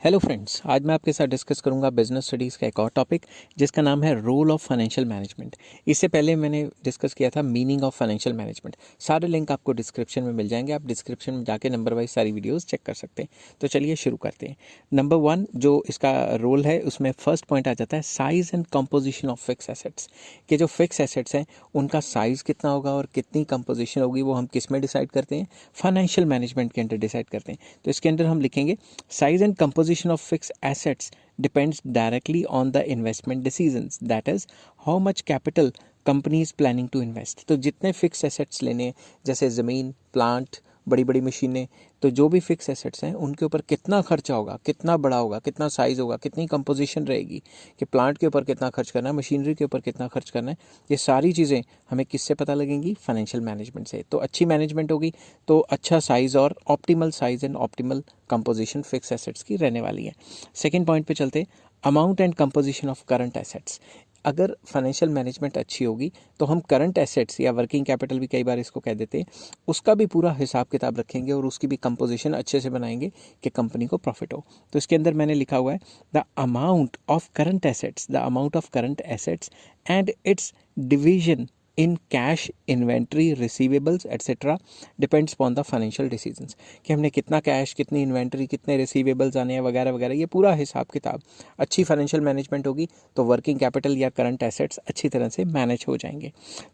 Hello friends, आज मैं आपके साथ डिस्कस करूंगा बिजनेस स्टडीज़ का एक और टॉपिक जिसका नाम है रोल ऑफ फाइनेंशियल मैनेजमेंट। इससे पहले मैंने डिस्कस किया था मीनिंग ऑफ फाइनेंशियल मैनेजमेंट। सारे लिंक आपको डिस्क्रिप्शन में मिल जाएंगे, आप डिस्क्रिप्शन में जाके नंबर वाइज सारी वीडियोस चेक कर सकते हैं। तो चलिए शुरू करते हैं। नंबर 1 जो इसका रोल है उसमें फर्स्ट पॉइंट आ जाता है size and composition of fix assets. कि जो फिक्स एसेट्स हैं उनका साइज़ कितना होगा और कितनी कंपोजिशन होगी वो हम किस में डिसाइड करते हैं, फाइनेंशियल मैनेजमेंट के अंदर डिसाइड करते हैं। तो इसके अंदर हम लिखेंगे size and composition of fixed assets depends directly on the investment decisions, that is how much capital company is planning to invest। तो जितने फिक्स एसेट्स लेने जैसे ज़मीन, प्लांट, बड़ी बड़ी मशीनें, तो जो भी फिक्स एसेट्स हैं उनके ऊपर कितना खर्चा होगा, कितना बड़ा होगा, कितना साइज़ होगा, कितनी कंपोजिशन रहेगी, कि प्लांट के ऊपर कितना खर्च करना है, मशीनरी के ऊपर कितना खर्च करना है, ये सारी चीज़ें हमें किससे पता लगेंगी, फाइनेंशियल मैनेजमेंट से। तो अच्छी मैनेजमेंट होगी तो अच्छा साइज़ और optimal size and optimal composition fix assets की रहने वाली है। सेकेंड पॉइंट पे चलते, amount and composition of current assets. अगर फाइनेंशियल मैनेजमेंट अच्छी होगी तो हम करंट एसेट्स या वर्किंग कैपिटल भी कई बार इसको कह देते हैं, उसका भी पूरा हिसाब किताब रखेंगे और उसकी भी कंपोजिशन अच्छे से बनाएंगे कि कंपनी को प्रॉफिट हो। तो इसके अंदर मैंने लिखा हुआ है the amount of current assets, the amount of current assets and it's division in cash, inventory, receivables etcetera depends upon the financial decisions. कि हमने कितना कैश, कितनी इन्वेंट्री, कितने रिसीवेबल्स आने हैं वगैरह वगैरह, ये पूरा हिसाब किताब। अच्छी फाइनेंशियल मैनेजमेंट होगी तो वर्किंग कैपिटल या करंट एसेट्स अच्छी तरह से मैनेज हो जाएंगे।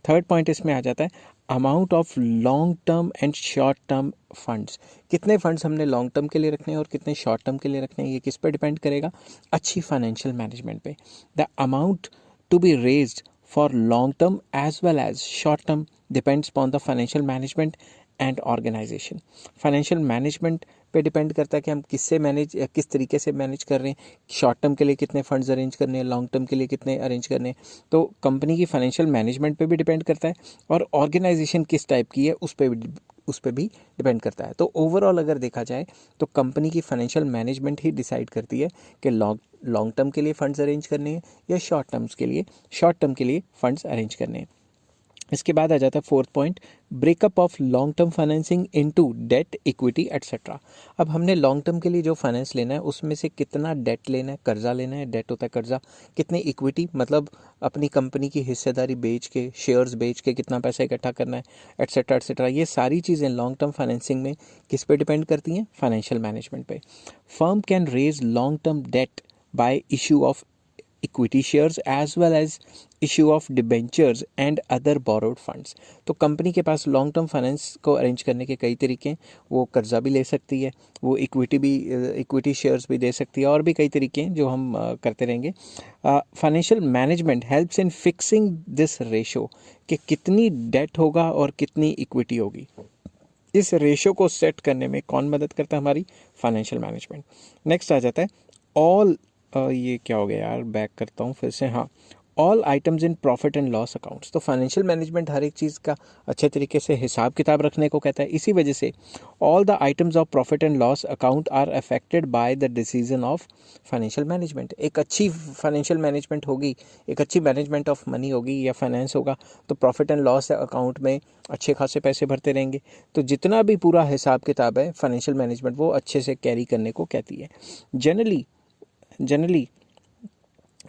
थर्ड पॉइंट इसमें आ जाता है amount of long term and short term funds. कितने फंड्स हमने लॉन्ग टर्म के लिए रखने हैं और कितने शॉर्ट टर्म के लिए रखने हैं, ये किस पर डिपेंड करेगा, अच्छी फाइनेंशियल मैनेजमेंट पे। The amount to be raised for long term as well as short term depends upon the financial management and organization। Financial management पे डिपेंड करता है कि हम किससे मैनेज या किस तरीके से मैनेज कर रहे हैं, शॉर्ट टर्म के लिए कितने फंड्स अरेंज करने हैं, लॉन्ग टर्म के लिए कितने अरेंज करने हैं। तो कंपनी की फाइनेंशियल मैनेजमेंट पे भी डिपेंड करता है और ऑर्गेनाइजेशन किस टाइप की है उस पर भी डिपेंड करता है। तो ओवरऑल अगर देखा जाए तो कंपनी की फाइनेंशियल मैनेजमेंट ही डिसाइड करती है कि लॉन्ग टर्म के लिए फंड्स अरेंज करने हैं या शॉर्ट टर्म के लिए फंड्स अरेंज करने हैं। इसके बाद आ जाता है fourth point, breakup of long term financing into debt, equity etcetera. अब हमने लॉन्ग टर्म के लिए जो फाइनेंस लेना है उसमें से कितना डेट लेना है, कर्जा लेना है, डेट होता है कर्जा, कितने इक्विटी मतलब अपनी कंपनी की हिस्सेदारी बेच के, शेयर्स बेच के कितना पैसा इकट्ठा करना है, एट्सेट्रा एट्सेट्रा। ये सारी चीज़ें लॉन्ग टर्म फाइनेंसिंग में किस पे डिपेंड करती हैं, फाइनेंशियल मैनेजमेंट पे। Firm can raise long term debt by issue of equity shares as well as issue of debentures and other borrowed funds. तो कंपनी के पास लॉन्ग टर्म फाइनेंस को अरेंज करने के कई तरीके हैं, वो कर्जा भी ले सकती है, वो इक्विटी शेयर्स भी दे सकती है, और भी कई तरीके हैं जो हम करते रहेंगे। Financial management helps in fixing this ratio, कि कितनी डेट होगा और कितनी इक्विटी होगी। इस रेशो को सेट करने में कौन मदद करता है, हमारी फाइनेंशियल मैनेजमेंट। नेक्स्ट आ जाता है ऑल, ये क्या हो गया यार, बैक करता हूँ फिर से, हाँ, all items in profit and loss accounts. तो फाइनेंशियल मैनेजमेंट हर एक चीज़ का अच्छे तरीके से हिसाब किताब रखने को कहता है। इसी वजह से all the items of profit and loss account are affected by the decision of financial management. एक अच्छी फाइनेंशियल मैनेजमेंट होगी, एक अच्छी मैनेजमेंट ऑफ मनी होगी या फाइनेंस होगा, तो प्रॉफिट एंड लॉस अकाउंट में अच्छे खासे पैसे भरते रहेंगे। तो जितना भी पूरा हिसाब किताब है फाइनेंशियल मैनेजमेंट वो अच्छे से कैरी करने को कहती है। जनरली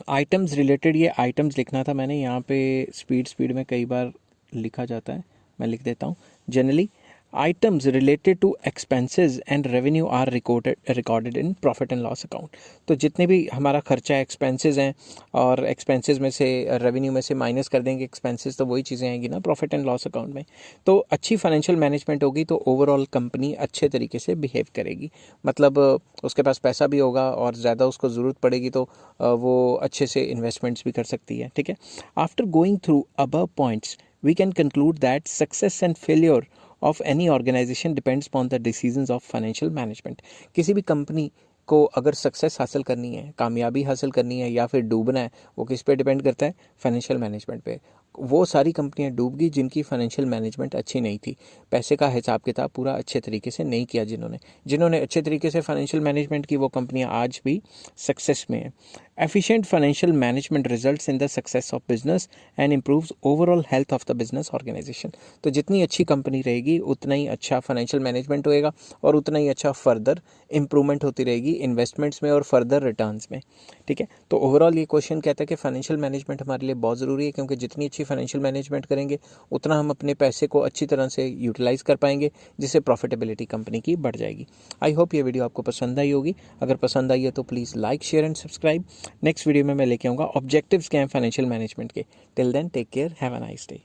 आइटम्स रिलेटेड, ये आइटम्स लिखना था मैंने यहाँ पे, स्पीड में कई बार लिखा जाता है, मैं लिख देता हूँ। Generally items related to expenses and revenue are recorded in profit and loss account. तो जितने भी हमारा खर्चा एक्सपेंसेस हैं और एक्सपेंसेस में से रेवेन्यू में से माइनस कर देंगे एक्सपेंसेस, तो वही चीज़ें आएंगी ना प्रॉफिट एंड लॉस अकाउंट में। तो अच्छी फाइनेंशियल मैनेजमेंट होगी तो ओवरऑल कंपनी अच्छे तरीके से बिहेव करेगी, मतलब उसके पास पैसा भी होगा और ज़्यादा उसको ज़रूरत पड़ेगी तो वो अच्छे से इन्वेस्टमेंट्स भी कर सकती है। ठीक है, after going through above points we can conclude that success and failure of any organisation depends upon the decisions of financial management. किसी भी कंपनी को अगर सक्सेस हासिल करनी है, कामयाबी हासिल करनी है या फिर डूबना है, वो किस पे डिपेंड करता है, फाइनेंशियल मैनेजमेंट पे। वो सारी कंपनियां डूब गई जिनकी फाइनेंशियल मैनेजमेंट अच्छी नहीं थी, पैसे का हिसाब किताब पूरा अच्छे तरीके से नहीं किया। जिन्होंने अच्छे तरीके से फाइनेंशियल मैनेजमेंट की वो कंपनियां आज भी सक्सेस में हैं। Efficient financial management results in the success of business and improves overall health of the business organisation. तो जितनी अच्छी कंपनी रहेगी उतना ही अच्छा फाइनेंशियल मैनेजमेंट होएगा और उतना ही अच्छा फर्दर इंप्रूवमेंट होती रहेगी इन्वेस्टमेंट्स में और फर्दर रिटर्न्स में। ठीक है, तो ओवरऑल ये क्वेश्चन कहता है कि फाइनेंशियल मैनेजमेंट हमारे लिए बहुत ज़रूरी है, क्योंकि जितनी अच्छी फाइनेंशियल मैनेजमेंट करेंगे उतना हम अपने पैसे को अच्छी तरह से यूटिलाइज कर पाएंगे, जिससे प्रॉफिटेबिलिटी कंपनी की बढ़ जाएगी। आई होप ये वीडियो आपको पसंद आई होगी। अगर पसंद आई है तो please like, share and subscribe. Next video में मैं लेके आऊँगा ऑब्जेक्टिव्स क्या हैं फाइनेंशियल मैनेजमेंट के। Till then take care, have a nice day.